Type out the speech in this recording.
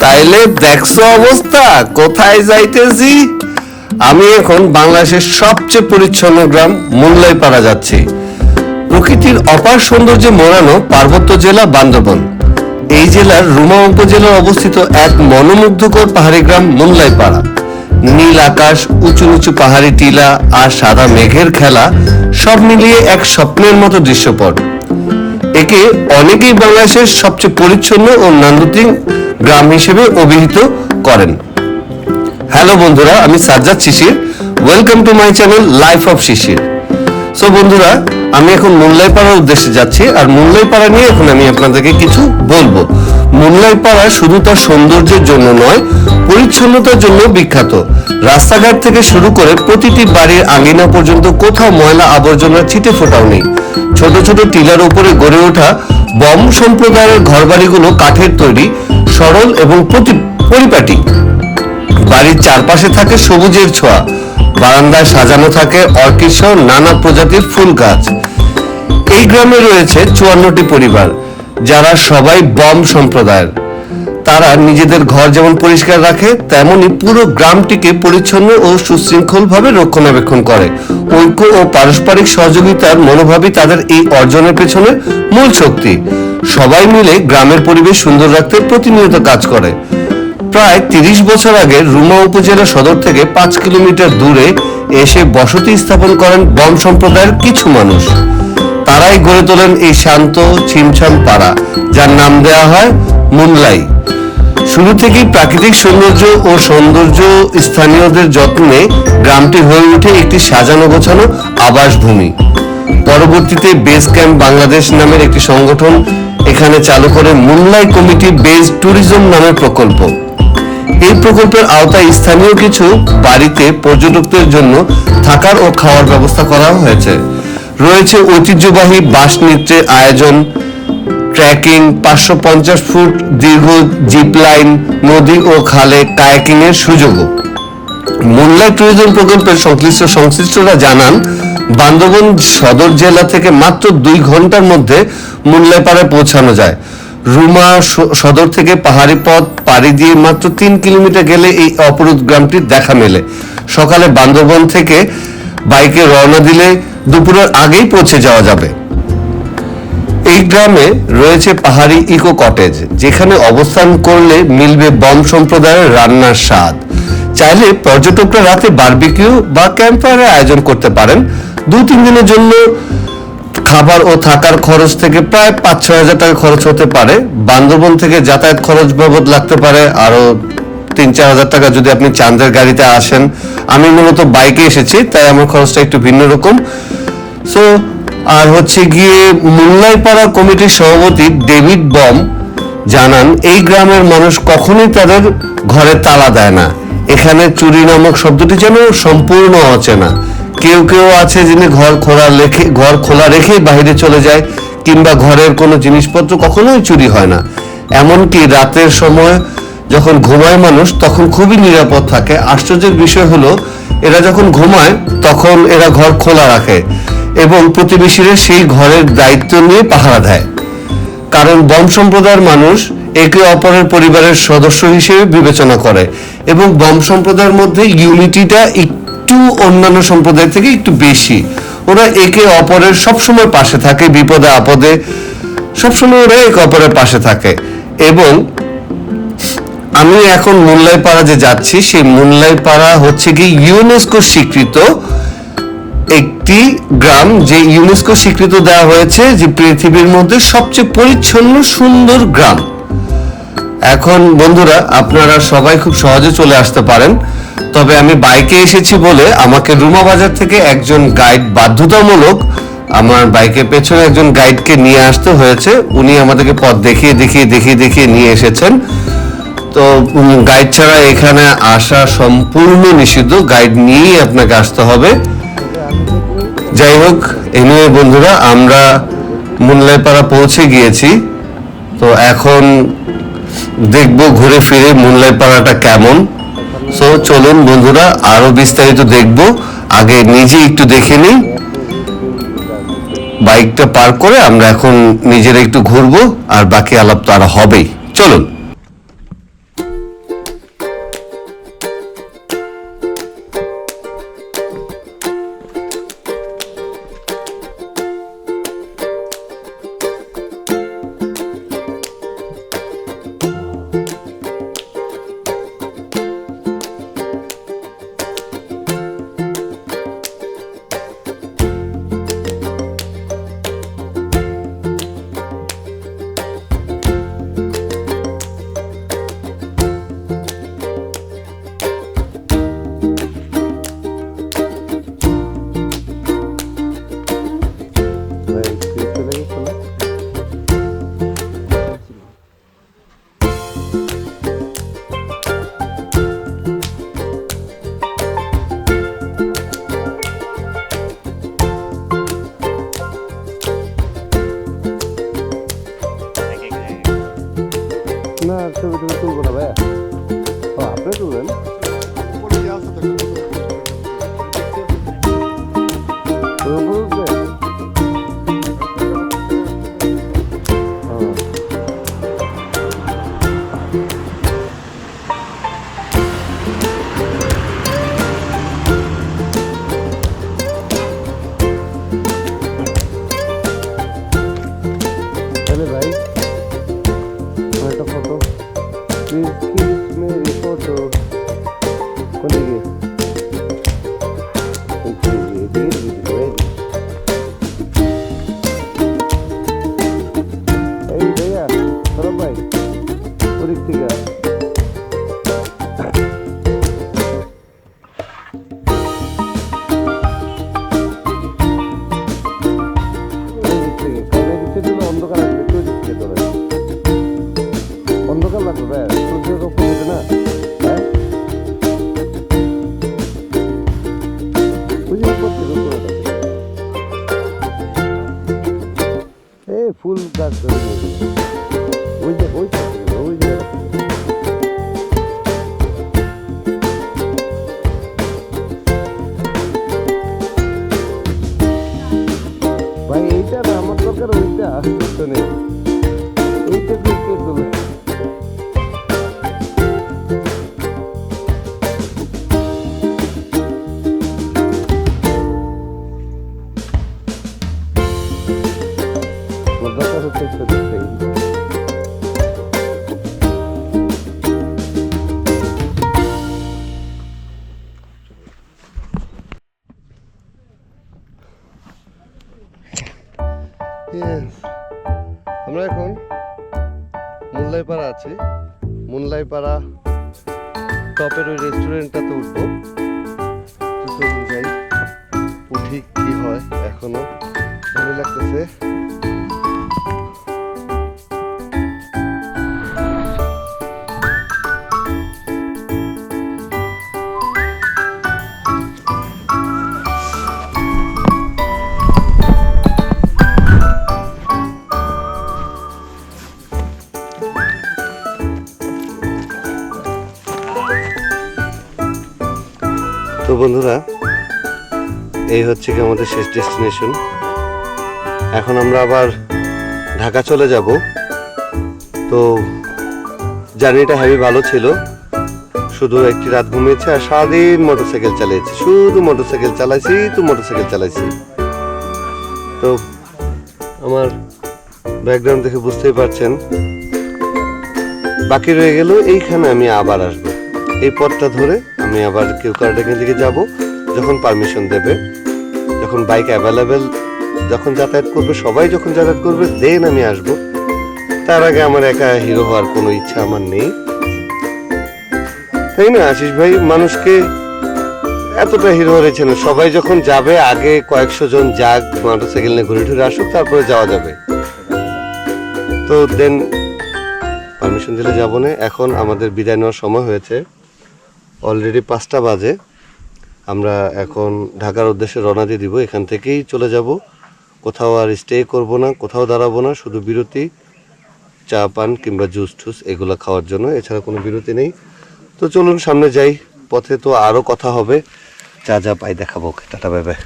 তাইলে দেখছো অবস্থা, কোথায় যাইতেছি। আমি এখন বাংলাদেশের সবচেয়ে পরিচ্ছন্ন গ্রাম মুল্লাইপাড়া যাচ্ছি। প্রকৃতির অপার সৌন্দর্যে মোড়ানো পার্বত্য জেলা বান্দরবন। এই জেলার রুমা উপজেলায় অবস্থিত এক মনোমুগ্ধকর পাহাড়ি গ্রাম মুল্লাইপাড়া। নীল আকাশ, উঁচু নিচু পাহাড়ি টিলা আর সাদা মেঘের খেলা সব মিলিয়ে এক স্বপ্নের মতো দৃশ্যপট। একে অনেকেই বাংলাদেশের সবচেয়ে পরিচ্ছন্ন ও নান্দনিক গ্রাম হিসেবে অভিহিত করেন। হ্যালো বন্ধুরা, আমি Sajjad Shishir. Welcome to my channel life of Shishir. So বন্ধুরা, আমি এখন মুল্লাইপাড়ার উদ্দেশ্যে যাচ্ছি, আর মুল্লাইপাড়া নিয়ে এখন আমি আপনাদেরকে কিছু বলবো। মুল্লাইপাড়া শুধু তার সৌন্দর্যের জন্য নয়, পরিচ্ছন্নতার জন্য বিখ্যাত। রাস্তাঘাট থেকে শুরু করে প্রতিটি বাড়ির আঙিনা পর্যন্ত কোথাও ময়লা আবর্জনা ছিটে ফোটাও নেই। ছোট ছোট টিলার উপরে গড়ে ওঠা বম সম্প্রদায়ের ঘরবাড়িগুলো কাঠের তৈরি, সরল এবং পরিপাটি। বাড়ির চারপাশে থাকে সবুজের ছোঁয়া, বারান্দায় সাজানো থাকে অর্কিড সহ নানা প্রজাতির ফুল গাছ। এই গ্রামে রয়েছে 54টি পরিবার, যারা সবাই বম সম্প্রদায়ের। তারা নিজেদের ঘর যেমন পরিষ্কার রাখে, তেমনি পুরো গ্রামটিকে পরিচ্ছন্ন ও সুশৃঙ্খল ভাবে রক্ষণাবেক্ষণ করে। ঐক্য ও পারস্পরিক সহযোগিতার মনোভাবই তাদের এই অর্জনের পেছনে মূল শক্তি। সবাই মিলে গ্রামের পরিবেশ সুন্দর রাখতে প্রতিনিয়ত কাজ করে। প্রায় 30 বছর আগে রুমা উপজেলা সদর থেকে 5 কিলোমিটার দূরে এসে বসতি স্থাপন করেন বম সম্প্রদায়ের কিছু মানুষ। তারাই গড়ে তোলেন এই শান্ত ছিমছাম পাড়া, যার নাম দেওয়া হয় মুল্লাই। শুরু থেকেই প্রাকৃতিক সৌন্দর্য স্থানীয়দের যত্নে গ্রামটি হয়ে ওঠে একটি সাজানো গোছানো আবাসভূমি। পরবর্তীতে বেস ক্যাম্প বাংলাদেশ নামের একটি সংগঠন এখানে চালু করে মুল্লাই কমিটি বেসড ট্যুরিজম নামের প্রকল্প। এই প্রকল্পের আওতায় স্থানীয় কিছু বাড়িতে পর্যটকদের জন্য থাকার ও খাওয়ার ব্যবস্থা করা হয়েছে। রয়েছে ঐতিহ্যবাহী বাঁশ নৃত্যের আয়োজন, ট্রেকিং, 550 ফুট দীর্ঘ জিপ লাইন, নদী ও খালে কায়াকিং এর সুযোগও। মুল্লাই ট্যুরিজম প্রকল্পের সংশ্লিষ্টরা জানান, বান্দরবন সদর জেলা থেকে মাত্র 2 ঘন্টার মধ্যে মুল্লাইপাড়ায় পৌঁছানো যায়। রুমা সদর থেকে পাহাড়ি পথ পাড়ি দিয়ে মাত্র 3 কিলোমিটার গেলে এই অপরূপ গ্রামটির দেখা মেলে। সকালে বান্দরবন থেকে বাইকে রওনা দিলে দুপুরের আগেই পৌঁছে যাওয়া যাবে। এই গ্রামে রয়েছে পাহাড়ি ইকো কটেজ, যেখানে অবস্থান করলে মিলবে বম সম্প্রদায়ের রান্নার স্বাদ। চাইলে পর্যটকরা রাতে বারবিকিউ বা ক্যাম্পফায়ারের আয়োজন করতে পারেন। 2-3 দিনের জন্য খাবার ও থাকার খরচ থেকে প্রায় 5-6 হাজার টাকা খরচ হতে পারে। বান্দরবন থেকে যাতায়াত খরচ বাবদ লাগতে পারে আরো 3-4 হাজার টাকা যদি আপনি চাঁদের গাড়িতে আসেন। আমি মূলত বাইকে এসেছি, তাই আমার খরচটা একটু ভিন্ন রকম। সো আর হচ্ছে গিয়ে মুল্লাইপাড়া কমিটির সভাপতি ডেভিড বম জানান, এই গ্রামের মানুষ কখনোই তাদের ঘরে তালা দেয় না। এখানে চুরি নামক শব্দটি যেন সম্পূর্ণ অচেনা। কেউ কেউ আছে যিনি ঘর খোলা রেখে বাইরে চলে যায়, কিংবা ঘরের কোনো জিনিসপত্র কখনোই চুরি হয় না। এমনকি রাতের সময় যখন ঘুমায় মানুষ, তখন খুবই নিরাপদ থাকে। আশ্চর্যের বিষয় হলো, এরা যখন ঘুমায় তখন এরা ঘর খোলা রাখে এবং প্রতিবেশীরা সেই ঘরের দায়িত্ব নিয়ে পাহারা দেয়। কারণ বম সম্প্রদায়ের মানুষ একে অপরের পরিবারের সদস্য হিসেবে বিবেচনা করে, এবং বম সম্প্রদায়ের মধ্যে ইউনিটিটা একটু অন্যান্য সম্প্রদায় থেকে একটু বেশি। ওরা একে অপরের সবসময় পাশে থাকে, বিপদে আপদে সবসময় ওরা একে অপরের পাশে থাকে। এবং আমি এখন মুল্লাইপাড়া যে যাচ্ছি, সেই মুল্লাইপাড়া হচ্ছে কি ইউনেস্কো স্বীকৃত একটি গ্রাম, যে ইউনেস্কো স্বীকৃত দেওয়া হয়েছে যে পৃথিবীর মধ্যে সবচেয়ে পরিচ্ছন্ন সুন্দর গ্রাম। এখন বন্ধুরা, আপনারা সবাই খুব সহজে চলে আসতে পারেন, তবে আমি বাইকে এসেছি বলে আমাকে রুমা বাজার থেকে একজন গাইড বাধ্যতামূলক আমার বাইকের পেছনে একজন গাইডকে নিয়ে আসতে হয়েছে। উনি আমাদেরকে পথ দেখিয়ে নিয়ে এসেছেন। তো গাইড ছাড়া এখানে আসা সম্পূর্ণ নিষিদ্ধ, গাইড নিয়েই আপনাকে আসতে হবে। যাই হোক, এনিওয়ে বন্ধুরা, আমরা মুল্লাইপাড়া পৌঁছে গিয়েছি। তো এখন দেখবো ঘুরে ফিরে মুল্লাইপাড়াটা কেমন। সো চলুন বন্ধুরা, আরো বিস্তারিত দেখবো। আগে নিজে একটু দেখে নিই। বাইকটা পার করে আমরা এখন নিজেরা একটু ঘুরবো, আর বাকি আলাপ তো আর হবেই। চলুন। তুলবো না ভাইয়া? ও আপনি তুলবেন? ভাই একটা ফটো প্লিজ কিস মেরি ফটো কোন দিকে এই ভাইয়া সরব ভাই ওদিক থেকে অন্ধকার আসবে কেউ দিচ্ছে তোরা অন্ধকার লাগবে ভাই সূর্যের ওপর উঠে না হ্যাঁ এই ফুল গাছ ধরে ওই যে ওই যে ভাই এইটা না আমার দরকার ওইটা আসতে নেই এইটা দিয়ে কে তোলে আমার দরকার হচ্ছে একটা দেখতেই আমরা এখন মুনলাইপাড়া আছি মুনলাইপাড়া টপের ওই রেস্টুরেন্টটাতে উঠবো যাই উঠি কি হয় এখনো ভালো লাগতেছে তো বন্ধুরা এই হচ্ছে কি আমাদের শেষ ডেস্টিনেশন এখন আমরা আবার ঢাকা চলে যাব তো জার্নিটা হেভি ভালো ছিল শুধু একটি রাত ঘুমিয়েছি আর সারাদিন মোটরসাইকেল চালিয়েছি শুধু মোটরসাইকেল চালাইছি তো আমার ব্যাকগ্রাউন্ড দেখে বুঝতেই পারছেন বাকি রয়ে গেল এইখানে আমি আবার আসবো এই পথটা ধরে আমি আবার কিউকারডাঙ্গা দিকে যাব যখন পারমিশন দেবে যখন বাইক অ্যাভেলেবেল যখন যাতায়াত করবে সবাই যখন যাতায়াত করবে দেন আমি আসব তার আগে আমার একা হিরো হওয়ার কোনো ইচ্ছা আমার নেই তাই না আশিস ভাই মানুষকে এতটা হিরো হয়েছে না সবাই যখন যাবে আগে কয়েকশো জন যাক মোটরসাইকেল নিয়ে ঘুরে ঘুরে আসুক তারপরে যাওয়া যাবে তো দেন পারমিশন দিলে যাবো না এখন আমাদের বিদায় নেওয়ার সময় হয়েছে অলরেডি 5টা বাজে আমরা এখন ঢাকার উদ্দেশ্যে রওনা দিয়ে দিব এখান থেকেই চলে যাব কোথাও আর স্টে করব না কোথাও দাঁড়াবো না শুধু বিরতি চা পান কিংবা জুস টুস এগুলো খাওয়ার জন্য এছাড়া কোনো বিরতি নেই তো চলুন সামনে যাই পথে তো আরও কথা হবে যা যা পাই দেখাবো টাটা বাই বাই